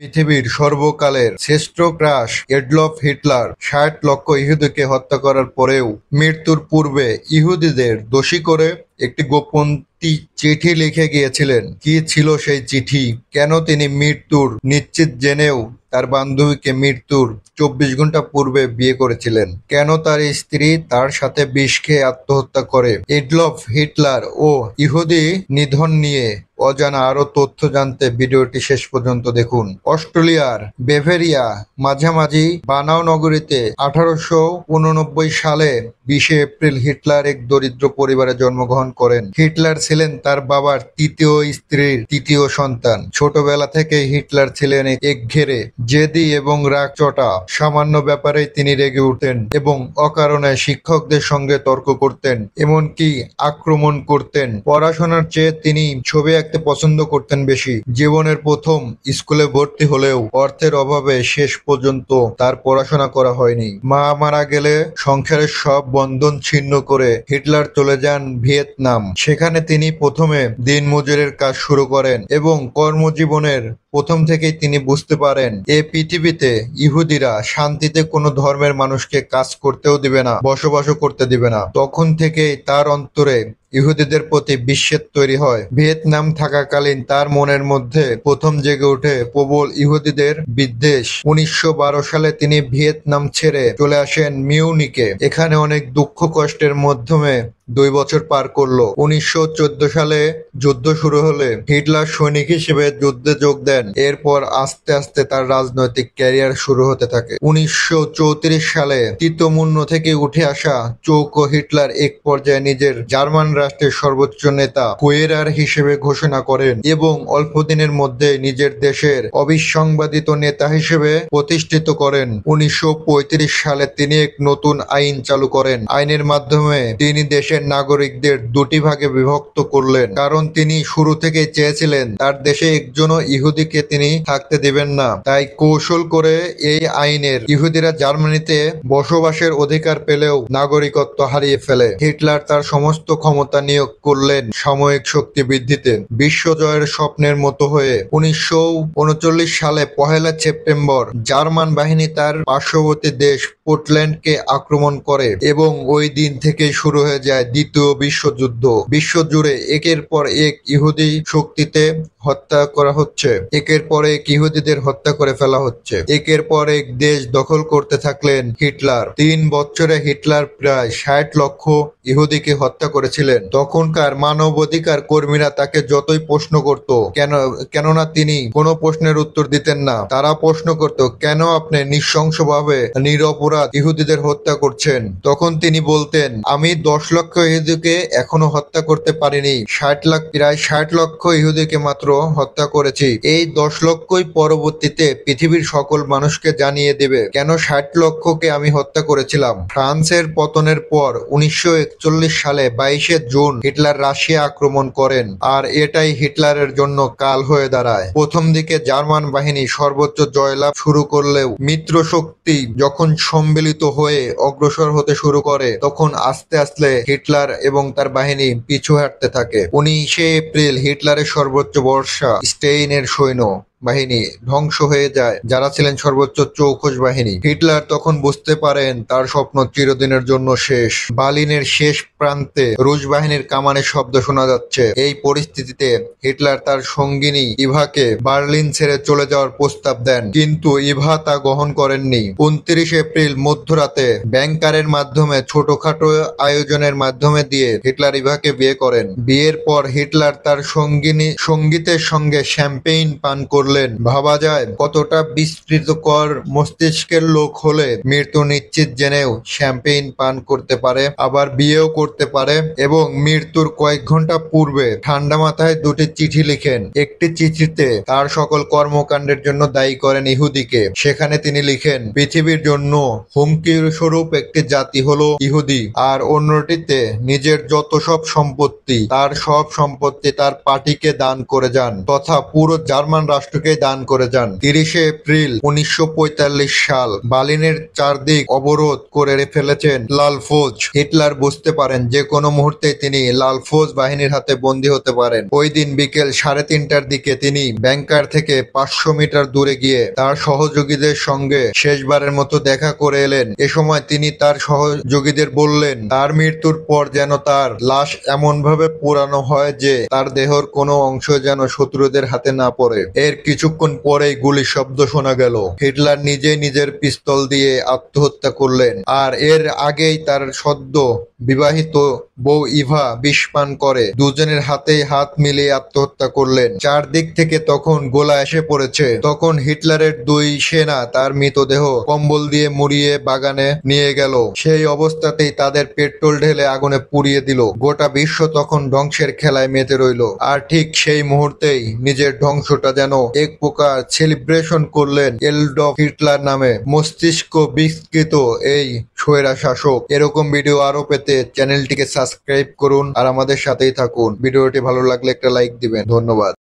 পৃথিবীর সর্বকালের শ্রেষ্ঠ ক্রাশ এডলফ হিটলার ৬০ লক্ষ ইহুদিকে হত্যা করার পরেও মৃত্যুর পূর্বে ইহুদিদের দোষী করে একটি গোপন চিঠি লিখে গিয়েছিলেন। কি ছিল সেই চিঠি? কেন তিনি মৃত্যুর নিশ্চিত জেনেও তার বান্ধবীকে মৃত্যুর ২৪ ঘন্টা পূর্বে বিয়ে করেছিলেন? কেন তার স্ত্রী তার সাথে বিষ খেয়ে আত্মহত্যা করে? এডলফ হিটলার ও ইহুদি নিধন নিয়ে অজানা আরো তথ্য জানতে ভিডিওটি শেষ পর্যন্ত দেখুন। অস্ট্রেলিয়ার বেভেরিয়া মাঝামাঝি বানাও নগরীতে ১৮৮৯ সালে ২০ এপ্রিল হিটলার এক দরিদ্র পরিবারে জন্মগ্রহণ করেন। হিটলার ছিলেন তার বাবার তৃতীয় স্ত্রীর তৃতীয় সন্তান। ছোটবেলা থেকে হিটলার ছিলেন একঘেরে, জেদি এবং রাগচটা। সামান্য ব্যাপারেই তিনি রেগে উঠতেন এবং অকারণে শিক্ষকদের সঙ্গে তর্ক করতেন, এমনকি আক্রমণ করতেন। পড়াশোনার চেয়ে তিনি ছবি আঁকতে পছন্দ করতেন বেশি। জীবনের প্রথম স্কুলে ভর্তি হলেও অর্থের অভাবে শেষ পর্যন্ত তার পড়াশোনা করা হয়নি। মা মারা গেলে সংসারের সব বন্ধন ছিন্ন করে হিটলার চলে যান ভিয়েতনাম। সেখানে তিনি প্রথমে দিনমজুরের কাজ শুরু করেন এবং কর্মজীবনের প্রথম থেকেই তিনি বুঝতে পারেন এ পৃথিবীতে ইহুদিরা শান্তিতে কোনো ধর্মের মানুষকে কাজ করতেও দিবে না, বসবাসও করতে দিবে না। তখন থেকেই তার অন্তরে ইহুদিদের প্রতি বিদ্বেষ তৈরি হয়। ভিয়েতনাম থাকাকালীন তার মনের মধ্যে প্রথম জেগে ওঠে প্রবল ইহুদিদের বিদ্বেষ। ১৯১২ সালে তিনি ভিয়েতনাম ছেড়ে চলে আসেন মিউনিকে। এখানে অনেক দুঃখ কষ্টের মাধ্যমে ২ বছর পার করলো। ১৯১৪ সালে যুদ্ধ শুরু হলে হিটলার সৈনিক হিসেবে যুদ্ধে যোগ দেন। এরপর আস্তে আস্তে তার রাজনৈতিক ক্যারিয়ার শুরু হতে থাকে। ১৯৩৪ সালে তৃতীয়মূল্য থেকে উঠে আসা চৌকো হিটলার এক পর্যায়ে নিজের জার্মান রাষ্ট্রের সর্বোচ্চ নেতা ফুয়েরার হিসেবে ঘোষণা করেন এবং অল্প দিনের মধ্যে নিজের দেশের অবিসংবাদিত নেতা হিসেবে প্রতিষ্ঠিত করেন। ১৯৩৫ সালে তিনি এক নতুন আইন চালু করেন। আইনের মাধ্যমে তিনি দেশের নাগরিকদের দুটি ভাগে বিভক্ত করলেন, কারণ তিনি শুরু থেকে চেয়েছিলেন তার দেশে একজনও ইহুদিকে তিনি থাকতে দিবেন না। তাই কৌশল করে এই আইনের ইহুদিরা জার্মানিতে বসবাসের অধিকার পেলেও নাগরিকত্ব হারিয়ে ফেলে। হিটলার তার সমস্ত ক্ষমতা নিয়োগ করলেন সাময়িক শক্তি বৃদ্ধিতে, বিশ্বজয়ের স্বপ্নের মতো হয়ে। ১৯৩৯ সালে ১লা সেপ্টেম্বর জার্মান বাহিনী তার পার্শ্ববর্তী দেশ পোল্যান্ডকে আক্রমণ করে এবং ওই দিন থেকে শুরু হয়ে যায় দ্বিতীয় বিশ্বযুদ্ধ। বিশ্বজুড়ে একের পর এক ইহুদি শক্তিতে হত্যা করা হচ্ছে, একের পর এক ইহুদিদের হত্যা করে ফেলা হচ্ছে, একের পর এক দেশ দখল করতে থাকলেন হিটলার। ৩ বছরে হিটলার প্রায় ৬০ লক্ষ ইহুদিকে হত্যা করেছিলেন। তখনকার মানবাধিকার কর্মীরা তাকে যতই প্রশ্ন করত কেননা তিনি কোনো প্রশ্নের উত্তর দিতেন না। তারা প্রশ্ন করত, কেন আপনি নৃশংসভাবে নিরপরাধ ইহুদিদের হত্যা করছেন? তখন তিনি বলতেন, আমি ১০ লক্ষ ইহুদিকে এখনো হত্যা করতে পারিনি, প্রায় ৬০ লক্ষ ইহুদিকে মাত্র হত্যা করেছি। এই ১০ লক্ষই পরবর্তীতে পৃথিবীর সকল মানুষকে জানিয়ে দেবে কেন ৬০ লক্ষকে আমি হত্যা করেছিলাম। ফ্রান্সের পতনের পর ১৯৪১ সালে ২২ জুন হিটলার রাশিয়া আক্রমণ করেন, আর এটাই হিটলারের জন্য কাল হয়ে দাঁড়ায়। প্রথম দিকে জার্মান বাহিনী সর্বোচ্চ জয়লাভ শুরু করলেও মিত্র শক্তি যখন সম্মিলিত হয়ে অগ্রসর হতে শুরু করে তখন আস্তে আস্তে হিটলার এবং তার বাহিনী পিছু হাঁটতে থাকে। ১৯ এপ্রিল হিটলারের সর্বোচ্চ ভরসা স্টেইনের সৈন্য বাহিনী ধ্বংস হয়ে যায়, যারা ছিলেন সর্বোচ্চ চৌকস বাহিনী। হিটলার তখন বুঝতে পারেন তার স্বপ্ন চিরদিনের জন্য শেষ। বার্লিনের শেষ প্রান্তে রুশ বাহিনীর কামানের শব্দ শোনা যাচ্ছে। এই পরিস্থিতিতে হিটলার তার সঙ্গিনী ইভাকে বার্লিন ছেড়ে চলে যাওয়ার প্রস্তাব দেন, কিন্তু ইভা তা গ্রহণ করেননি। ২৯ এপ্রিল মধ্যরাতে ব্যাংকারের মাধ্যমে ছোটখাটো আয়োজনের মাধ্যমে দিয়ে হিটলার ইভাকে বিয়ে করেন। বিয়ের পর হিটলার তার সঙ্গীতের সঙ্গে শ্যাম্পেইন পান করলেন। ভাবা যায় কতটা বিস্মৃতিকর মস্তিষ্কের লোক হলে মৃত্যু নিশ্চিত জেনেও শ্যাম্পেইন পান করতে পারে, আবার বিয়েও করতে পারে। এবং মৃত্যুর কয়েক ঘন্টা পূর্বে ঠান্ডা মাথায় ২টি চিঠি লিখেন। একটি চিঠিতে তার সকল কর্মকাণ্ডের জন্য দায়ী করেন ইহুদিকে। সেখানে তিনি লিখেন, পৃথিবীর জন্য হুমকির স্বরূপ একটি জাতি হলো ইহুদি, আর অন্যটিতে নিজের যত সব সম্পত্তি তার পার্টিকে দান করে যান, তথা পুরো জার্মান রাষ্ট্রকে রাষ্ট্রকে দান করে যান। 30শে এপ্রিল 1945 সাল বার্লিনের চারদিক অবরোধ করে ফেলেছেন লাল ফৌজ। হিটলার বুঝতে পারেন যে কোনো মুহূর্তেই তিনি লাল ফৌজ বাহিনীর হাতে বন্দী হতে পারেন। ওই দিন বিকেল 3:30টার দিকে তিনি ব্যাংকার থেকে 500 মিটার দূরে গিয়ে তার সহযোগীদের সঙ্গে শেষবারের মতো দেখা করে এলেন। এ সময় তিনি তার সহযোগীদের বললেন তার মৃত্যুর পর যেন তার লাশ এমনভাবে পোড়ানো হয় যে তার দেহর কোনো অংশ যেন শত্রুদের হাতে না পড়ে। এর কিছুক্ষণ পরেই গুলির শব্দ শোনা গেল। হিটলার নিজেই নিজের পিস্তল দিয়ে আত্মহত্যা করলেন, আর এর আগেই তার সদ্য বিবাহিত বউ ইভা বিষ পান করে দুজনের হাতেই হাত মিলিয়ে আত্মহত্যা করলেন। চারদিক থেকে তখন গোলা এসে পড়েছে। তখন হিটলারের 2 সেনা তার মৃতদেহ কম্বল দিয়ে মুড়িয়ে বাগানে নিয়ে গেল। সেই অবস্থাতেই তাদের পেট্রোল ঢেলে আগুনে পুড়িয়ে দিল। গোটা বিশ্ব তখন ধ্বংসের খেলায় মেতে রইল। আর ঠিক সেই মুহূর্তেই নিজের ধ্বংসটা যেন এক প্রকার সেলিব্রেশন করলেন এডলফ হিটলার নামে মস্তিষ্ক বিকৃত এই স্বৈরা শাসক। এরকম ভিডিও আরো পেতে চ্যানেলটিকে সাবস্ক্রাইব করুন আর আমাদের সাথেই থাকুন। ভিডিওটি ভালো লাগলে একটা লাইক দিবেন। ধন্যবাদ।